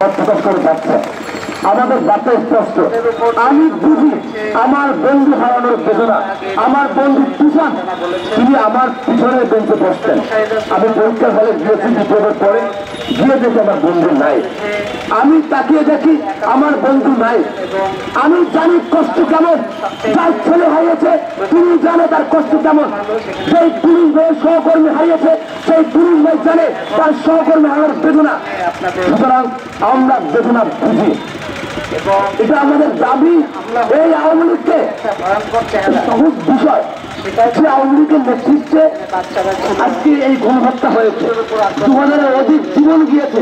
প্রকাশ করে যাচ্ছে। আমাদের বার্তা স্পষ্ট, আমি বুঝি আমার বন্ধু হারানোর বেদনা। আমার বন্ধু তুফান, তিনি আমার পিছনের বেঞ্চে বসতেন। আমি পরীক্ষার হলে গিয়েছি বিপ্লবের পরে, গিয়ে দেখি আমার বন্ধু নাই। আমি তাকিয়ে দেখি আমার বন্ধু নাই। আমি জানি কষ্ট কেমন, যার ছেলে হারিয়েছে তিনি জানে তার কষ্ট কেমন। সেই পুলিশ ভাইয়ের সহকর্মী হারিয়েছে, সেই পুলিশ ভাই জানে তার সহকর্মী হারানোর বেদনা। সুতরাং আমরা বেদনা বুঝি, এটা আমাদের দাবি। এই আওয়ামী লীগকে সহজ বিষয়, সে আওয়ামী লীগের নেতৃত্বে আজকে এই গণহত্যা হয়েছে। 2000-এর অধিক জীবন গিয়েছে,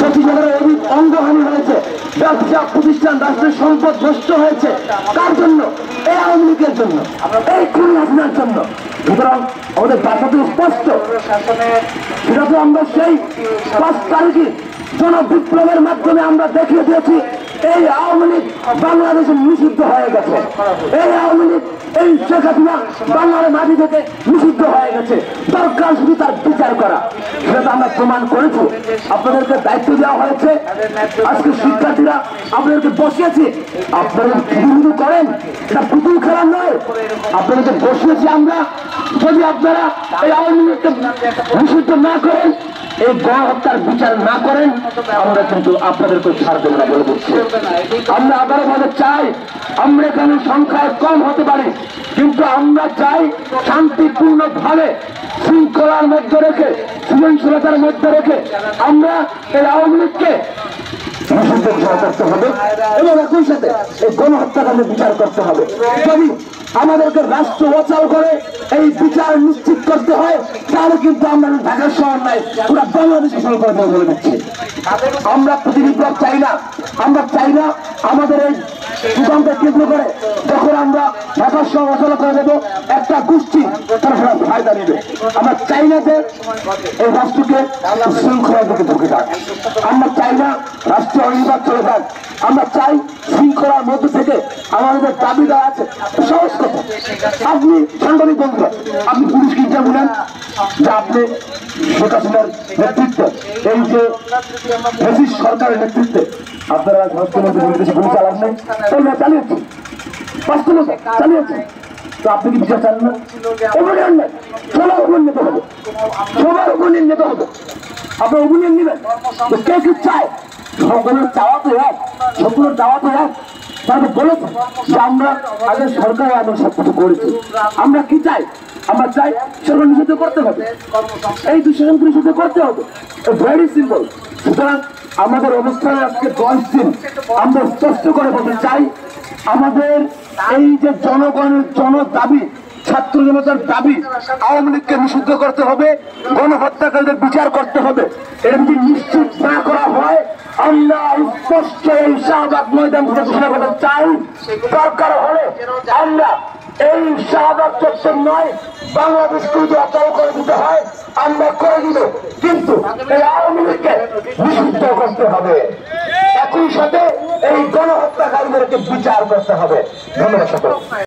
25,000-এর অধিক অঙ্গহানি হয়েছে, ব্যবসা প্রতিষ্ঠান রাষ্ট্রের সম্পদ নষ্ট হয়েছে। কার জন্য? এই আওয়ামী লীগের জন্য, এই খুনি হাসিনার জন্য। সুতরাং আমাদের বার্তা তো স্পষ্ট, সেটা তো আমরা সেই 5 তারিখে জনবিপ্লবের মাধ্যমে আমরা দেখিয়ে দিয়েছি। এই আওয়ামী লীগ বাংলাদেশে নিষিদ্ধ হয়ে গেছে। এই আওয়ামী লীগ, এই শেখ হাসিনা বাংলার মাটি থেকে নিষিদ্ধ হয়ে গেছে। দরকার শুধু তার বিচার করা, সেটা আমরা প্রমাণ করেছি। আপনাদেরকে দায়িত্ব দেওয়া হয়েছে, আজকে শিক্ষার্থীরা আপনাদেরকে বসিয়েছি, আপনারা শুধু করেন, এটা পুতুল খেলা নয়। আপনাদেরকে বসিয়েছি আমরা, যদি আপনারা এই আওয়ামী লীগকে নিষিদ্ধ না করেন, এই গণহত্যার বিচার না করেন, আমরা কিন্তু আপনাদেরকে ছাড় দেব না বলে দিচ্ছি। আমরা আবারও বলে চাই, আমরা এখানে সংখ্যায় কম হতে পারি, কিন্তু আমরা চাই শান্তিপূর্ণ ভাবে, শৃঙ্খলার মধ্যে রেখে, সৃজনশীলতার মধ্যে রেখে আমরা এই আওয়ামী লীগকে নিষিদ্ধ করতে হবে এবং একই সাথে এই গণহত্যাকাণ্ডের বিচার করতে হবে। যদি আমাদেরকে রাষ্ট্র অচল করে এই বিচার নিশ্চিত করতে হয়, তাহলে কিন্তু আমরা ঢাকার শহর নাই, পুরো বাংলাদেশ অচল করে দেবো বলে দিচ্ছি। আমরা প্রতিবিপ্লব চাই না, আমরা চাই না আমাদের এই সুকান্তকে কেন্দ্র করে যখন আমরা ঢাকার শহর অচল করে দেবো, একটা গোষ্ঠী তারা সেটা ফায়দা নেবে। আমরা চাই না যে এই রাষ্ট্রকে শৃঙ্খলার দিকে ঢুকে যাক, আমরা চাই না রাষ্ট্রীয় অনির্বাণ চলে যাক। আমরা চাই শৃঙ্খলার মধ্যে থেকে আমাদের দাবিটা আছে। সহজ কথা, আপনি সাংবাদিক বন্ধুরা, আপনি পুলিশকে যা বলেন যে আপনি শেখ হাসিনার নেতৃত্বে, এই যে ব্রিটিশ সরকারের নেতৃত্বে আপনারা মুখ্যমন্ত্রী বলতেছে গুলি চালান নাই, তাই না? চালিয়েছি, বাস্তবতা চালিয়েছি। তো আপনি কি বিচার চান না? অভিনয় নেই, সবার উপর নিতে হবে, সবার উপর নিতে হবে। আপনার অভিনয় নেবেন, কে কি চায়? সকলের চাওয়া তো এক, সকলের চাওয়া তো এক। তাহলে বলেছে যে আমরা আগে সরকার আমরা সবকিছু করেছি, আমরা কি চাই? আমরা চাই সেগুলো নিষিদ্ধ করতে হবে, এই দুঃশাসনকে নিষিদ্ধ করতে হবে, ভেরি সিম্পল। সুতরাং আমাদের অবস্থানে আজকে 10 দিন আমরা স্পষ্ট করে বলতে চাই, আমাদের এই যে জনগণের দাবি, ছাত্র জনতার দাবি, আওয়ামী লীগকে নিষিদ্ধ করতে হবে, গণহত্যাকারীদের বিচার করতে হবে। এটা যদি নিশ্চিত না করা হয়, আমরা স্পষ্ট এই শাহবাগ ময়দান ঘোষণা করতে চাই। দরকার হলে আমরা এই শাহবাগ চত্বর নয়, বাংলাদেশকে যদি অচল করে দিতে হয় আমরা করে দিব, কিন্তু এই আওয়ামী লীগকে নিষিদ্ধ করতে হবে। একই সাথে এই গণহত্যাকারীদেরকে বিচার করতে হবে। ধন্যবাদ সকল।